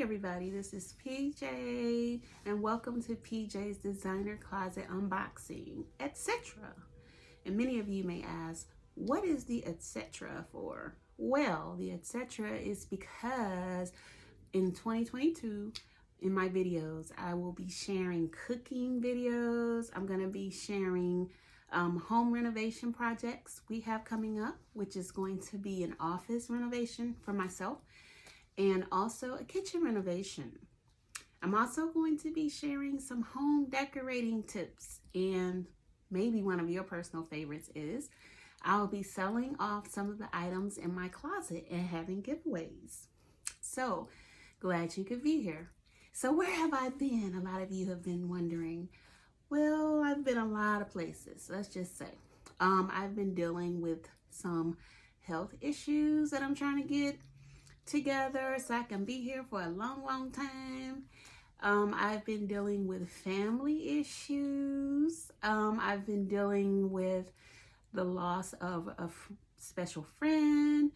everybody, this is PJ and welcome to PJ's Designer Closet Unboxing, etc. And many of you may ask, what is the etc. for? Well, the etc. is because in 2022, in my videos, I will be sharing cooking videos. I'm going to be sharing home renovation projects we have coming up, which is going to be an office renovation for myself and also a kitchen renovation. I'm also going to be sharing some home decorating tips, and maybe one of your personal favorites is I'll be selling off some of the items in my closet and having giveaways. So glad you could be here. So where have I been? A lot of you have been wondering. Well, I've been a lot of places, let's just say. I've been dealing with some health issues that I'm trying to get together so I can be here for a long time. I've been dealing with family issues. I've been dealing with the loss of a special friend,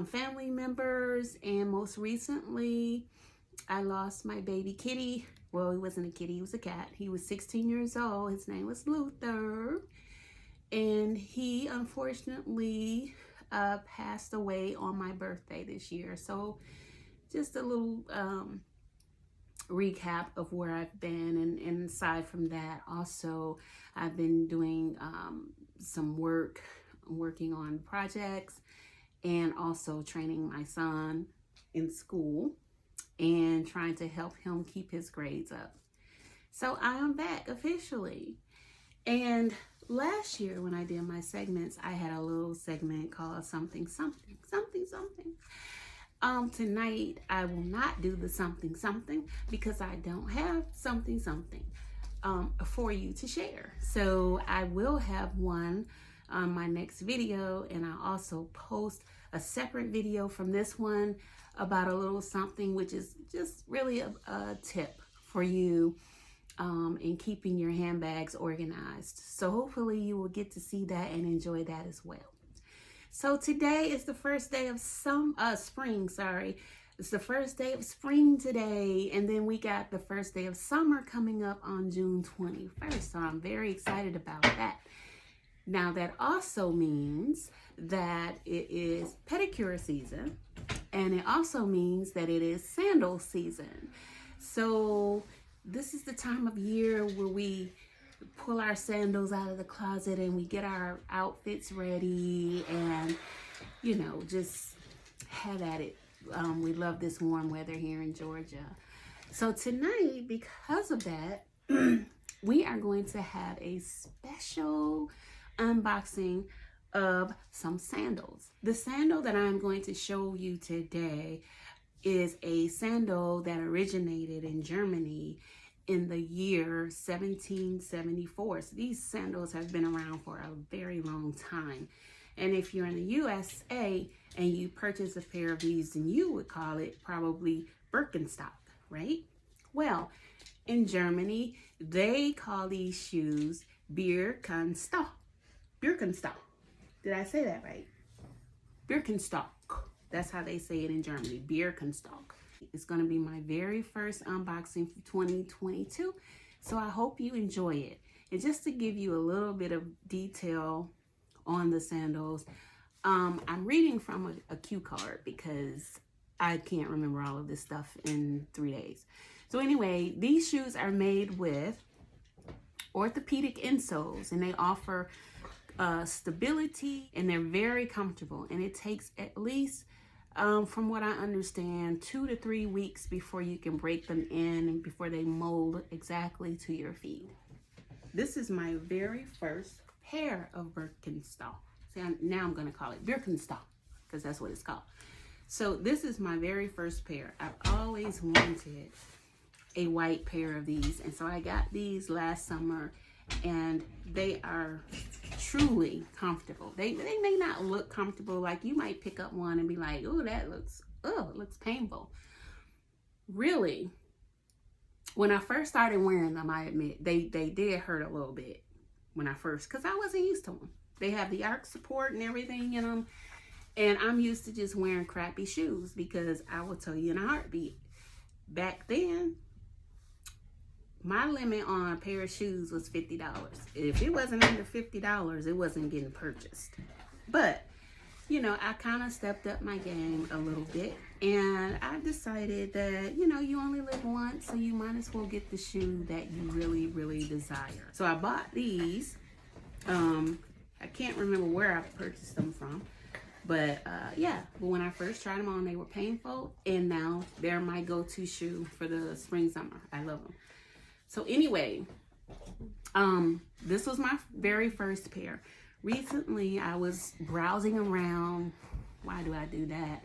family members, and most recently I lost my baby kitty. Well, he wasn't a kitty, he was a cat. He was 16 years old. His name was Luther, and he unfortunately passed away on my birthday this year. So just a little recap of where I've been, and aside from that, also I've been doing some working on projects, and also training my son in school and trying to help him keep his grades up. So I am back officially. And last year when I did my segments, I had a little segment called something. Tonight I will not do the something because I don't have something for you to share. So I will have one on my next video, and I'll also post a separate video from this one about a little something, which is just really a tip for you in keeping your handbags organized. So hopefully you will get to see that and enjoy that as well. So today is the first day of spring, It's the first day of spring today, and then we got the first day of summer coming up on June 21st. So I'm very excited about that. Now that also means that it is pedicure season, and it also means that it is sandal season. So this is the time of year where we pull our sandals out of the closet and we get our outfits ready and, you know, just have at it. We love this warm weather here in Georgia. So tonight, because of that, we are going to have a special unboxing of some sandals. The sandal that I'm going to show you today is a sandal that originated in Germany in the year 1774. So these sandals have been around for a very long time. And if you're in the USA and you purchase a pair of these, then you would call it probably Birkenstock, right? Well, in Germany, they call these shoes Birkenstock. Birkenstock. Did I say that right? Birkenstock. That's how they say it in Germany, Birkenstock. It's going to be my very first unboxing for 2022. So I hope you enjoy it. And just to give you a little bit of detail on the sandals, I'm reading from a cue card because I can't remember all of this stuff in 3 days. So anyway, these shoes are made with orthopedic insoles, and they offer stability, and they're very comfortable, and it takes at least from what I understand 2 to 3 weeks before you can break them in and before they mold exactly to your feet. This is my very first pair of Birkenstock. See, now I'm going to call it Birkenstock because that's what it's called. So this is my very first pair. I've always wanted a white pair of these, and so I got these last summer, and they are truly comfortable. They may not look comfortable, like you might pick up one and be like, oh, it looks painful. Really, when I first started wearing them, I admit they did hurt a little bit when I first, because I wasn't used to them. They have the arch support and everything in them, and I'm used to just wearing crappy shoes, because I will tell you in a heartbeat, back then, my limit on a pair of shoes was $50. If it wasn't under $50, it wasn't getting purchased. But, you know, I kind of stepped up my game a little bit. And I decided that, you know, you only live once, so you might as well get the shoe that you really, really desire. So I bought these. I can't remember where I purchased them from. But yeah, but when I first tried them on, they were painful. And now they're my go-to shoe for the spring, summer. I love them. So anyway, this was my very first pair. Recently, I was browsing around. Why do I do that?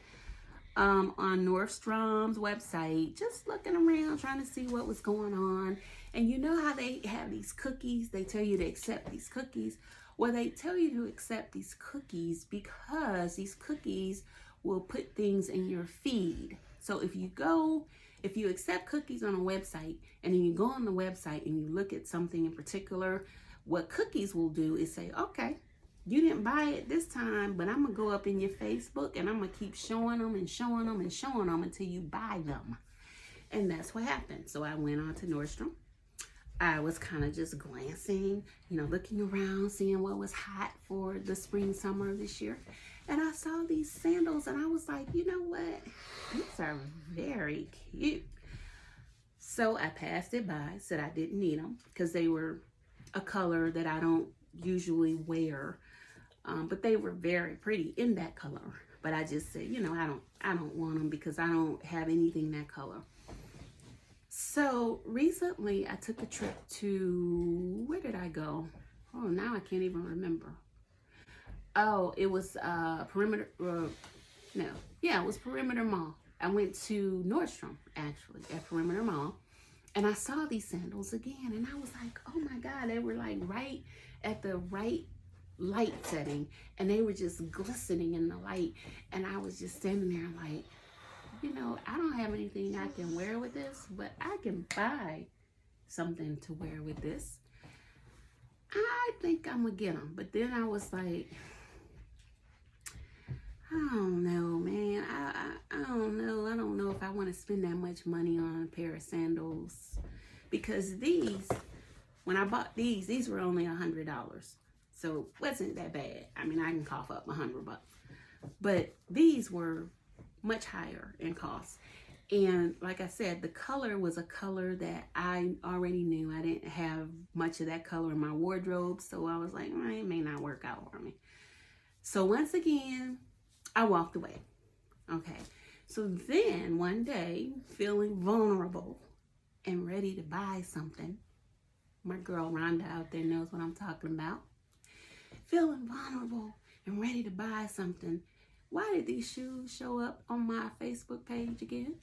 On Nordstrom's website, just looking around, trying to see what was going on. And you know how they have these cookies? They tell you to accept these cookies. Well, they tell you to accept these cookies because these cookies will put things in your feed. So if you accept cookies on a website and then you go on the website and you look at something in particular, what cookies will do is say, okay, you didn't buy it this time, but I'm going to go up in your Facebook and I'm going to keep showing them and showing them and showing them until you buy them. And that's what happened. So I went on to Nordstrom. I was kind of just glancing, you know, looking around, seeing what was hot for the spring, summer of this year. And I saw these sandals and I was like, you know what? These are very cute. So I passed it by, said I didn't need them because they were a color that I don't usually wear. But they were very pretty in that color. But I just said, you know, I don't want them because I don't have anything that color. So recently I took a trip to, where did I go? Oh, now I can't even remember. Oh, it was Perimeter, it was Perimeter Mall. I went to Nordstrom, actually, at Perimeter Mall. And I saw these sandals again. And I was like, oh my God, they were like right at the right light setting. And they were just glistening in the light. And I was just standing there like, you know, I don't have anything I can wear with this, but I can buy something to wear with this. I think I'm gonna get them. But then I was like, I don't know, man. I don't know. I don't know if I want to spend that much money on a pair of sandals. Because these, when I bought these were only $100. So it wasn't that bad. I mean, I can cough up $100. But these were much higher in cost. And like I said, the color was a color that I already knew. I didn't have much of that color in my wardrobe. So I was like, it may not work out for me. So once again, I walked away. Okay. So then one day, feeling vulnerable and ready to buy something. My girl Rhonda out there knows what I'm talking about. Feeling vulnerable and ready to buy something. Why did these shoes show up on my Facebook page again?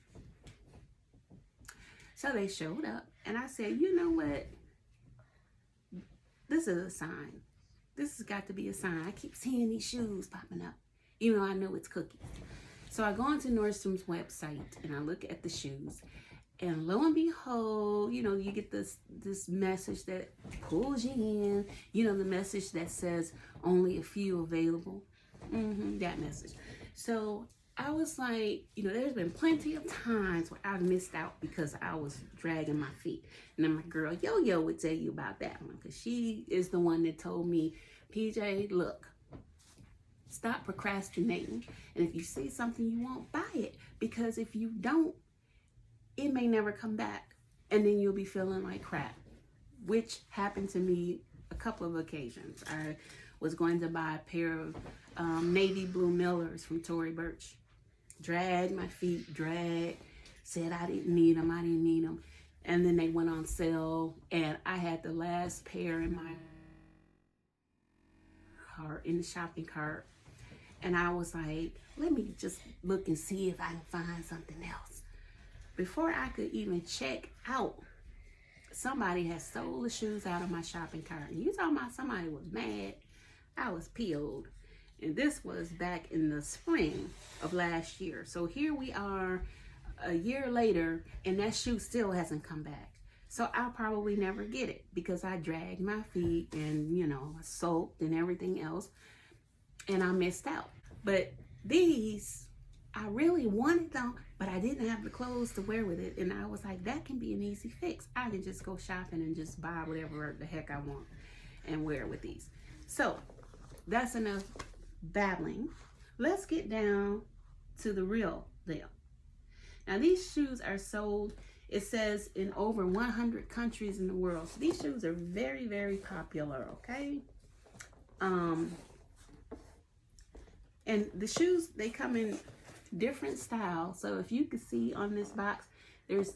So they showed up and I said, you know what? This is a sign. This has got to be a sign. I keep seeing these shoes popping up, even though I know it's cookies. So I go onto Nordstrom's website and I look at the shoes. And lo and behold, you know, you get this message that pulls you in. You know, the message that says only a few available. That message. So I was like, you know, there's been plenty of times where I've missed out because I was dragging my feet. And then my girl Yo-Yo would tell you about that one because she is the one that told me, PJ, look, stop procrastinating. And if you see something you want, buy it. Because if you don't, it may never come back. And then you'll be feeling like crap, which happened to me a couple of occasions. I was going to buy a pair of navy blue Millers from Tory Burch. Dragged my feet, said I didn't need them. And then they went on sale and I had the last pair in my cart, in the shopping cart. And I was like, let me just look and see if I can find something else. Before I could even check out, somebody had sold the shoes out of my shopping cart. And you talking about somebody was mad? I was peeled. And this was back in the spring of last year. So here we are a year later and that shoe still hasn't come back. So I'll probably never get it because I dragged my feet and, you know, soaked and everything else. And I missed out. But these I really wanted them, but I didn't have the clothes to wear with it. And I was like, that can be an easy fix. I can just go shopping and just buy whatever the heck I want and wear with these. So that's enough babbling. Let's get down to the real deal. Now these shoes are sold, it says, in over 100 countries in the world. So these shoes are very, very popular, okay? And the shoes, they come in different styles. So if you can see on this box, there's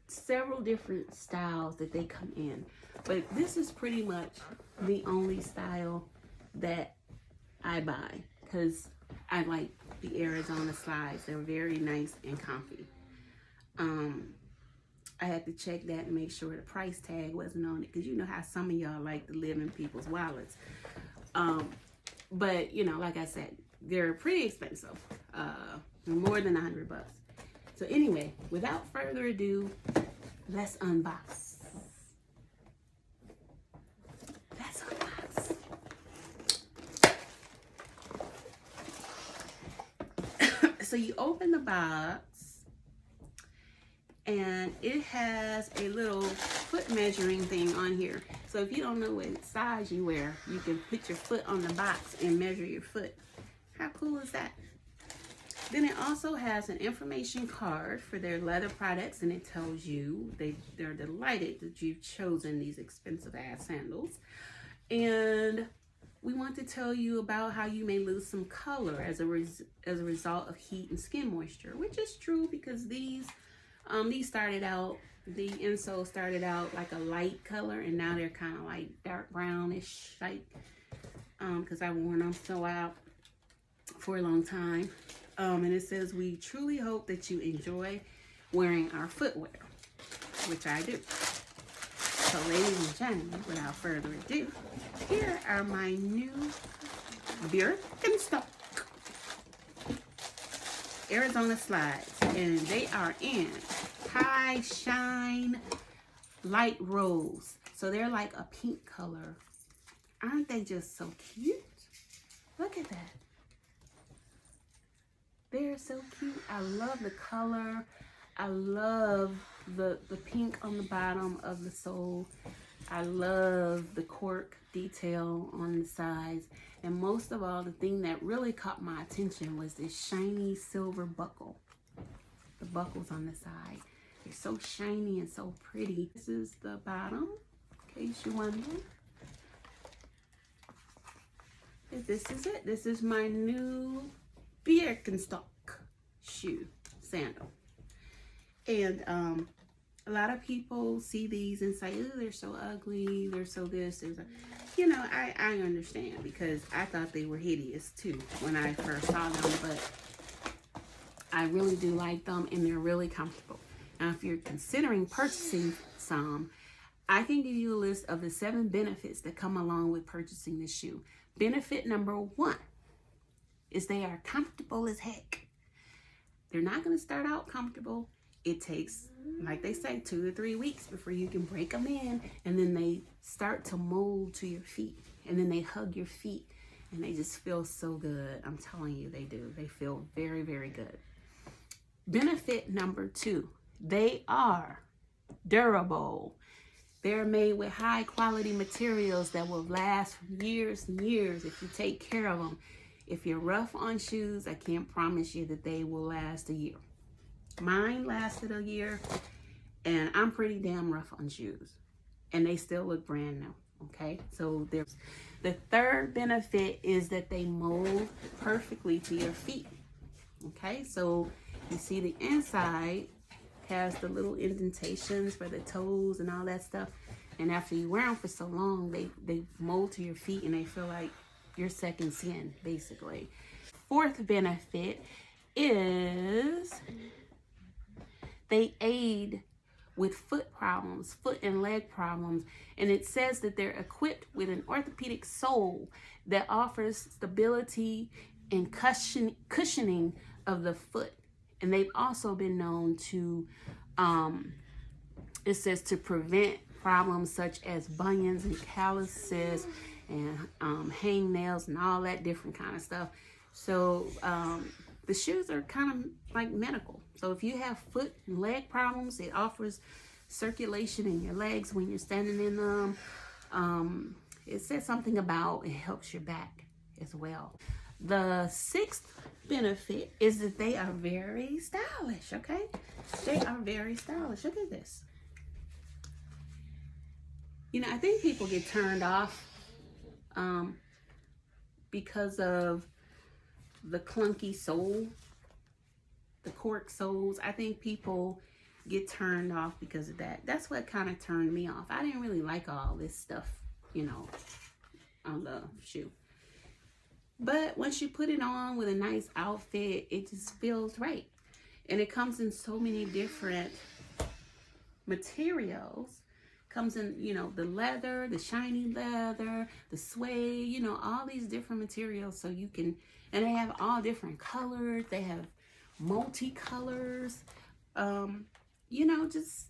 several different styles that they come in. But this is pretty much the only style that I buy because I like the Arizona slides. They're very nice and comfy. I had to check that and make sure the price tag wasn't on it, because you know how some of y'all like to live in people's wallets. But you know, like I said, they're pretty expensive, more than $100 bucks. So anyway, without further ado, let's unbox. So you open the box and it has a little foot measuring thing on here. So if you don't know what size you wear, you can put your foot on the box and measure your foot. How cool is that? Then it also has an information card for their leather products, and it tells you they're delighted that you've chosen these expensive ass sandals. And we want to tell you about how you may lose some color as a result of heat and skin moisture, which is true, because these started out, the insole started out like a light color, and now they're kind of like dark brownish, like, because I've worn them for a long time. And it says, we truly hope that you enjoy wearing our footwear, which I do. So ladies and gentlemen, without further ado, here are my new Birkenstock Arizona slides, and they are in high shine light rose. So they're like a pink color. Aren't they just so cute? Look at that. They're so cute. I love the color. I love the pink on the bottom of the sole. I love the cork detail on the sides. And most of all, the thing that really caught my attention was this shiny silver buckle. The buckles on the side. They're so shiny and so pretty. This is the bottom, in case you wonder. This is it. This is my new Birkenstock shoe sandal. And a lot of people see these and say, oh, they're so ugly, they're so this, you know, I understand, because I thought they were hideous too when I first saw them, but I really do like them, and they're really comfortable. Now, if you're considering purchasing some, I can give you a list of the 7 benefits that come along with purchasing this shoe. Benefit number 1 is they are comfortable as heck. They're not going to start out comfortable. It takes, like they say, 2 to 3 weeks before you can break them in, and then they start to mold to your feet, and then they hug your feet, and they just feel so good. I'm telling you, they do. They feel very, very good. Benefit number 2, they are durable. They're made with high quality materials that will last for years and years if you take care of them. If you're rough on shoes, I can't promise you that they will last a year. Mine lasted a year, and I'm pretty damn rough on shoes, and they still look brand new. Okay, so there's the third benefit is that they mold perfectly to your feet. Okay, so you see the inside has the little indentations for the toes and all that stuff, and after you wear them for so long, they mold to your feet, and they feel like your second skin, basically. Fourth benefit is they aid with foot problems, foot and leg problems, and it says that they're equipped with an orthopedic sole that offers stability and cushioning of the foot. And they've also been known to, it says, to prevent problems such as bunions and calluses and hangnails and all that different kind of stuff. So The shoes are kind of like medical. So if you have foot and leg problems, it offers circulation in your legs when you're standing in them. It says something about it helps your back as well. The sixth benefit is that they are very stylish, okay? They are very stylish. Look at this. You know, I think people get turned off because of the clunky sole, the cork soles. I think people get turned off because of that. That's what kind of turned me off. I didn't really like all this stuff, you know, on the shoe. But once you put it on with a nice outfit, it just feels right. And it comes in so many different materials. Comes in, you know, the leather, the shiny leather, the suede, you know, all these different materials. So you can, and they have all different colors. They have multi-colors. You know, just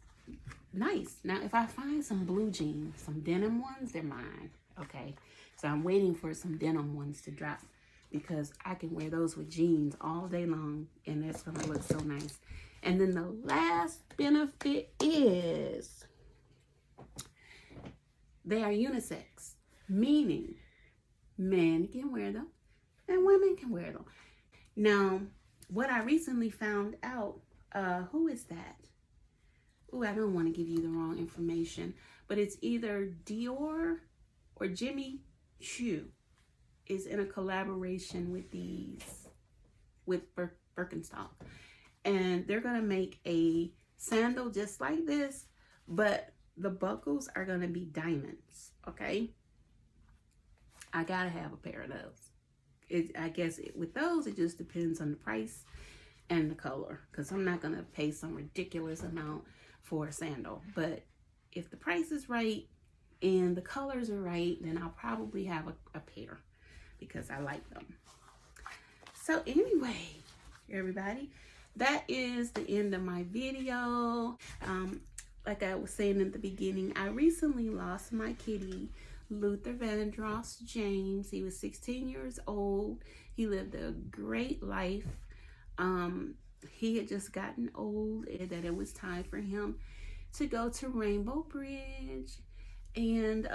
nice. Now, if I find some blue jeans, some denim ones, they're mine. Okay. So I'm waiting for some denim ones to drop because I can wear those with jeans all day long and it's going to look so nice. And then the last benefit is they are unisex, meaning men can wear them and women can wear them. Now, what I recently found out, who is that? Oh, I don't want to give you the wrong information, but it's either Dior or Jimmy Choo is in a collaboration with Birkenstock, and they're gonna make a sandal just like this, but the buckles are gonna be diamonds. Okay, I gotta have a pair of those. I guess with those it just depends on the price and the color, because I'm not gonna pay some ridiculous amount for a sandal. But if the price is right and the colors are right, then I'll probably have a pair because I like them. So anyway, everybody, that is the end of my video. Like I was saying in the beginning, I recently lost my kitty, Luther Vandross James. He was 16 years old. He lived a great life. He had just gotten old and that it was time for him to go to Rainbow Bridge. And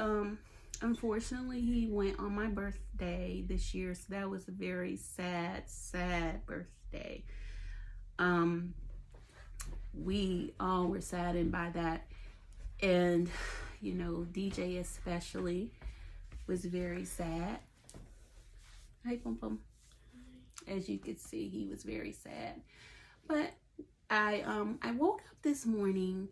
unfortunately, he went on my birthday this year. So that was a very sad, sad birthday. We all were saddened by that. And, you know, DJ especially was very sad. Hi, Pum Pum. As you could see, he was very sad. But I woke up this morning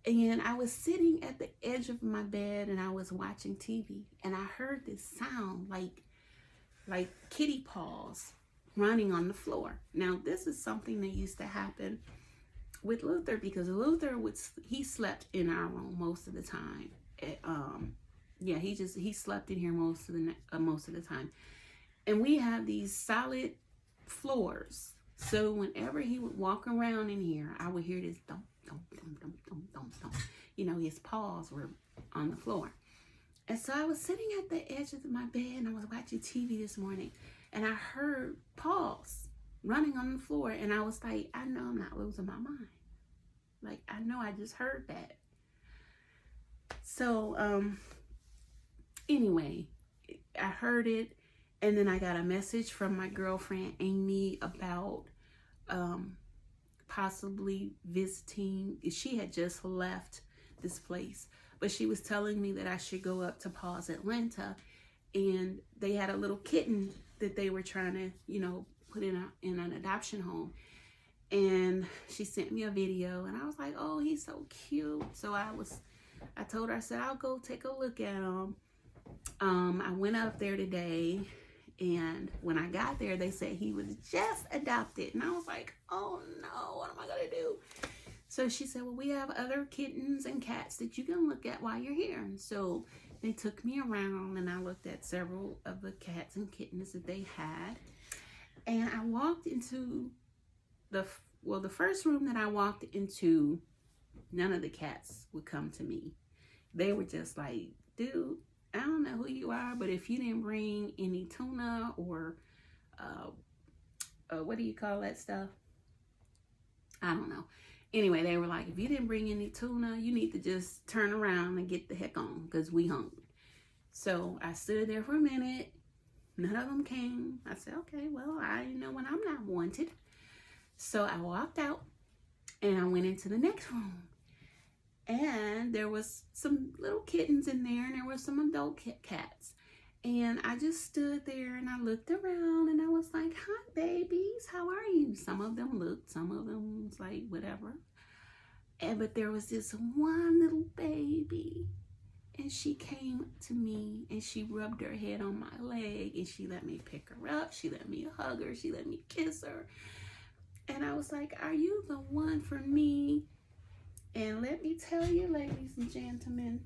and I was sitting at the edge of my bed and I was watching TV and I heard this sound like kitty paws running on the floor. Now, this is something that used to happen with Luther because Luther he slept in our room most of the time. Yeah, he slept in here most of the time. And we have these solid floors. So whenever he would walk around in here, I would hear this thump, thump, thump, thump, thump, thump, thump. You know, his paws were on the floor. And so I was sitting at the edge of my bed and I was watching TV this morning and I heard paws running on the floor and I was like, I know I'm not losing my mind. Like, I know I just heard that. So, anyway, I heard it. And then I got a message from my girlfriend, Amy, about possibly visiting. She had just left this place, but she was telling me that I should go up to Paws Atlanta. And they had a little kitten that they were trying to, you know, put in an adoption home. And she sent me a video and I was like, oh, he's so cute. So I told her, I said, I'll go take a look at him. I went up there today. And when I got there, they said he was just adopted. And I was like, oh no, what am I going to do? So she said, well, we have other kittens and cats that you can look at while you're here. And so they took me around and I looked at several of the cats and kittens that they had. And I walked into the first room that I walked into, none of the cats would come to me. They were just like, dude, I don't know who you are, but if you didn't bring any tuna or what do you call that stuff? I don't know. Anyway, they were like, if you didn't bring any tuna, you need to just turn around and get the heck on because we hungry. So I stood there for a minute. None of them came. I said, okay, well, I know when I'm not wanted. So I walked out and I went into the next room. And there was some little kittens in there and there were some adult cats. And I just stood there and I looked around and I was like, hi, babies, how are you? Some of them looked, some of them was like, whatever. But there was this one little baby. And she came to me and she rubbed her head on my leg and she let me pick her up. She let me hug her. She let me kiss her. And I was like, are you the one for me? And let me tell you, ladies and gentlemen,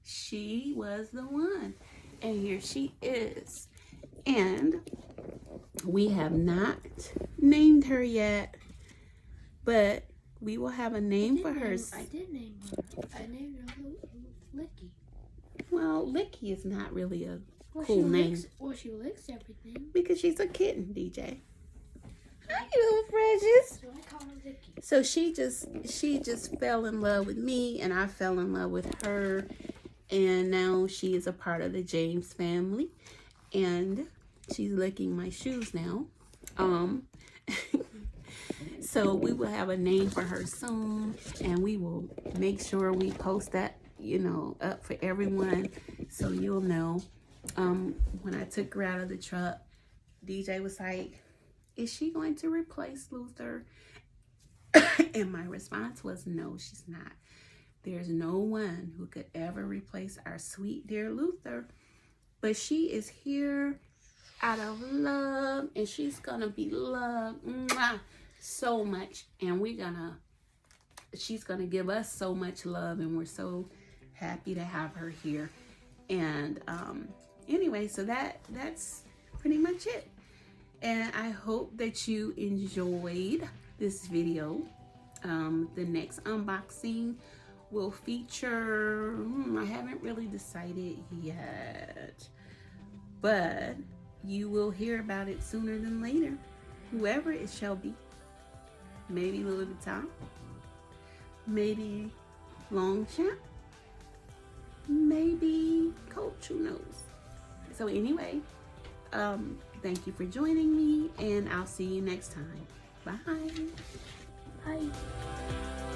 she was the one. And here she is. And we have not named her yet, but we will have a name for her. I did name her. I named her Licky. Well, Licky is not really a cool name. She licks everything. Because she's a kitten, DJ. Hi, little precious. So I call her Licky. So she just fell in love with me, and I fell in love with her, and now she is a part of the James family, and she's licking my shoes now. So we will have a name for her soon, and we will make sure we post that, you know, up for everyone, so you'll know. When I took her out of the truck, DJ was like, is she going to replace Luther? And my response was, no, she's not. There's no one who could ever replace our sweet dear Luther. But she is here out of love, and she's gonna be loved so much, and she's gonna give us so much love, and we're so happy to have her here. And anyway, so that's pretty much it. And I hope that you enjoyed this video. The next unboxing will feature, I haven't really decided yet, but you will hear about it sooner than later. Whoever it shall be. Maybe Louis Vuitton. Maybe Longchamp. Maybe Coach, who knows? So anyway, thank you for joining me, and I'll see you next time. Bye. Bye.